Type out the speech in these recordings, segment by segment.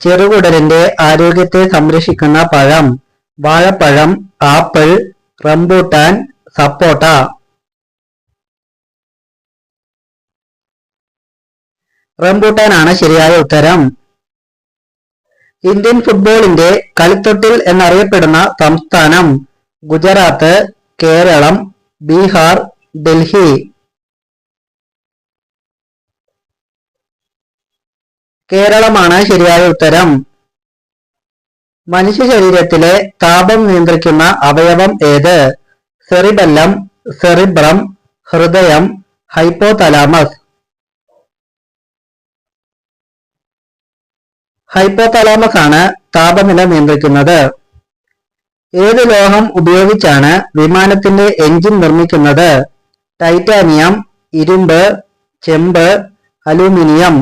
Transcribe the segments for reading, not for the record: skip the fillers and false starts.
ചെറുകുടലിന്റെ ആരോഗ്യത്തെ സംരക്ഷിക്കുന്ന പഴം: വാഴപ്പഴം, ആപ്പിൾ, റംബൂട്ടാൻ, സപ്പോട്ട. റംബൂട്ടാനാണ് ശരിയായ ഉത്തരം. ഇന്ത്യൻ ഫുട്ബോളിന്റെ കളിത്തൊട്ടിൽ എന്നറിയപ്പെടുന്ന സംസ്ഥാനം: ഗുജറാത്ത്, കേരളം, ബീഹാർ, ഡൽഹി. കേരളമാണ് ശരിയായ ഉത്തരം. മനുഷ്യ ശരീരത്തിലെ താപം നിയന്ത്രിക്കുന്ന അവയവം ഏത്? സെറിബെല്ലം, സെറിബ്രം, ഹൃദയം, ഹൈപ്പോതലാമസ്. ഹൈപ്പോതലാമസ് ആണ് താപനില നിയന്ത്രിക്കുന്നത്. ഏത് ലോഹം ഉപയോഗിച്ചാണ് വിമാനത്തിന്റെ എഞ്ചിൻ നിർമ്മിക്കുന്നത്? ടൈറ്റാനിയം, ഇരുമ്പ്, ചെമ്പ്, അലൂമിനിയം.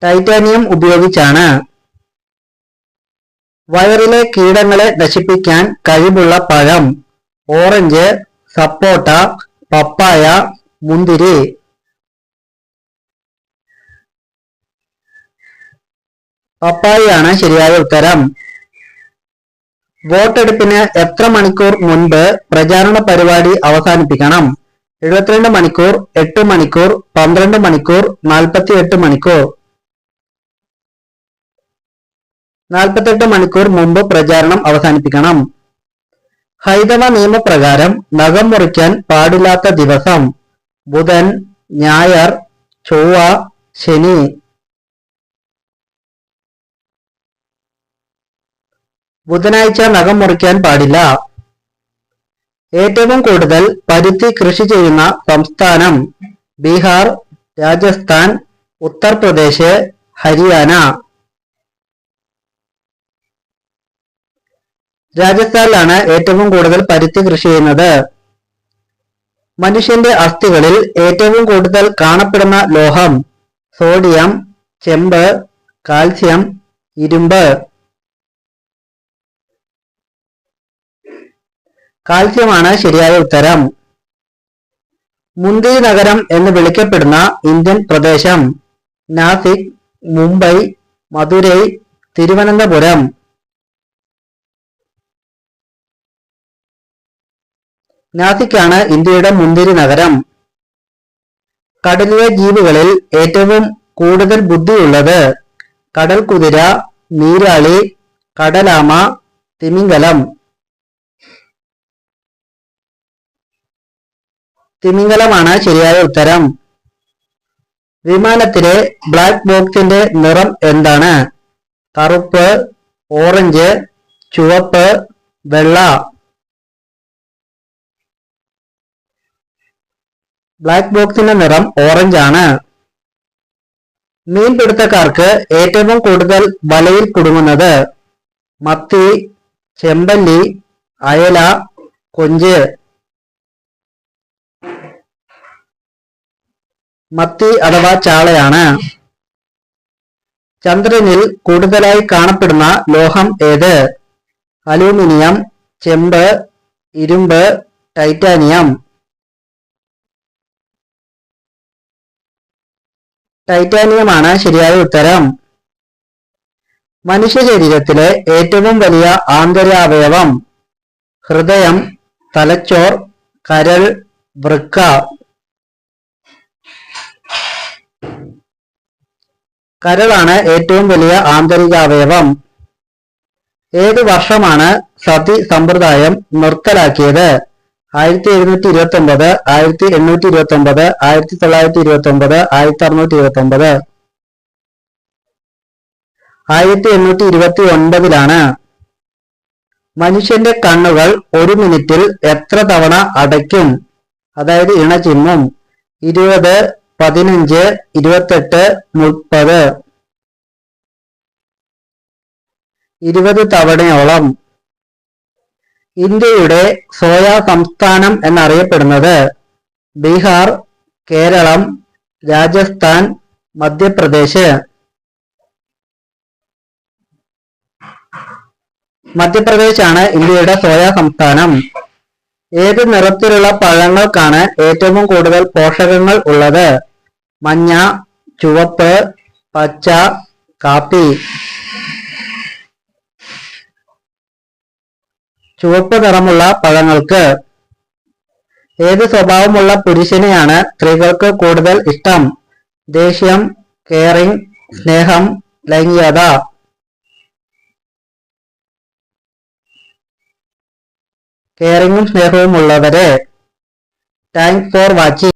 ടൈറ്റാനിയം ഉപയോഗിച്ചാണ്. വയറിലെ കീടങ്ങളെ നശിപ്പിക്കാൻ കഴിവുള്ള പഴം: ഓറഞ്ച്, സപ്പോട്ട, പപ്പായ, മുന്തിരി. പപ്പായയാണ് ശരിയായ ഉത്തരം. വോട്ടെടുപ്പിന് എത്ര മണിക്കൂർ മുൻപ് പ്രചാരണ പരിപാടി അവസാനിപ്പിക്കണം? 72 മണിക്കൂർ, 8 മണിക്കൂർ, 12 മണിക്കൂർ, 48 മണിക്കൂർ. 48 മണിക്കൂർ മുമ്പ് പ്രചാരണം അവസാനിപ്പിക്കണം. ഹൈന്ദവ നിയമപ്രകാരം നഖം മുറിക്കാൻ പാടില്ലാത്ത ദിവസം: ബുധൻ, ഞായർ, ചൊവ്വ, ശനി. ബുധനാഴ്ച നഖം മുറിക്കാൻ പാടില്ല. ഏറ്റവും കൂടുതൽ പരുത്തി കൃഷി ചെയ്യുന്ന സംസ്ഥാനം: ബീഹാർ, രാജസ്ഥാൻ, ഉത്തർപ്രദേശ്, ഹരിയാന. രാജസ്ഥാനിലാണ് ഏറ്റവും കൂടുതൽ പരുത്തി കൃഷി ചെയ്യുന്നത്. മനുഷ്യന്റെ അസ്ഥികളിൽ ഏറ്റവും കൂടുതൽ കാണപ്പെടുന്ന ലോഹം: സോഡിയം, ചെമ്പ്, കാൽസ്യം, ഇരുമ്പ്. കാൽസ്യമാണ് ശരിയായ ഉത്തരം. മുന്തിരി നഗരം എന്ന് വിളിക്കപ്പെടുന്ന ഇന്ത്യൻ പ്രദേശം: നാസിക്, മുംബൈ, മധുരൈ, തിരുവനന്തപുരം. നാസിക്കാണ് ഇന്ത്യയുടെ മുന്തിരി നഗരം. കടലിലെ ജീവികളിൽ ഏറ്റവും കൂടുതൽ ബുദ്ധിയുള്ളത്: കടൽ കുതിര, നീരാളി, കടലാമ, തിമിംഗലം. തിമിംഗലമാണ് ശരിയായ ഉത്തരം. വിമാനത്തിലെ ബ്ലാക്ക് ബോക്സിന്റെ നിറം എന്താണ്? കറുപ്പ്, ഓറഞ്ച്, ചുവപ്പ്, വെള്ള. ബ്ലാക്ക് ബോക്സിന്റെ നിറം ഓറഞ്ച് ആണ്. മീൻപിടുത്തക്കാർക്ക് ഏറ്റവും കൂടുതൽ വലയിൽ കുടുങ്ങുന്നത്: മത്തി, ചെമ്പല്ലി, അയല, കൊഞ്ച്. മത്തി അഥവാ ചാളയാണ്. ചന്ദ്രനിൽ കൂടുതലായി കാണപ്പെടുന്ന ലോഹം ഏത്? അലൂമിനിയം, ചെമ്പ്, ഇരുമ്പ്, ടൈറ്റാനിയം. ടൈറ്റാനിയമാണ് ശരിയായ ഉത്തരം. മനുഷ്യ ശരീരത്തിലെ ഏറ്റവും വലിയ ആന്തരാവയവം: ഹൃദയം, തലച്ചോർ, കരൾ, വൃക്ക. കരളാണ് ഏറ്റവും വലിയ ആന്തരികാവയവം. ഏത് വർഷമാണ് സതി സമ്പ്രദായം നിർത്തലാക്കിയത്? 1729, 1829, 1929, 1629. 1829 മനുഷ്യന്റെ കണ്ണുകൾ ഒരു മിനിറ്റിൽ എത്ര തവണ അടയ്ക്കും? അതായത് ഇണ ചിമ്മും? 20, 15, 28, 30. 20 തവണയോളം. ഇന്ത്യയുടെ സോയ സംസ്ഥാനം എന്നറിയപ്പെടുന്നത്: ബീഹാർ, കേരളം, രാജസ്ഥാൻ, മധ്യപ്രദേശ്. മധ്യപ്രദേശാണ് ഇന്ത്യയുടെ സോയ സംസ്ഥാനം. ഏത് നിറത്തിലുള്ള പഴങ്ങൾക്കാണ് ഏറ്റവും കൂടുതൽ പോഷകങ്ങൾ ഉള്ളത്? മഞ്ഞ, ചുവപ്പ്, പച്ച, കാപ്പി. ചുവപ്പ് നിറമുള്ള പഴങ്ങൾക്ക്. ഏത് സ്വഭാവമുള്ള പുരുഷനെയാണ് സ്ത്രീകൾക്ക് കൂടുതൽ ഇഷ്ടം? ദേഷ്യം, കെയറിംഗ്, സ്നേഹം, ലൈംഗികത. കെയറിംഗും സ്നേഹവും ഉള്ളവരെ. Thanks for watching.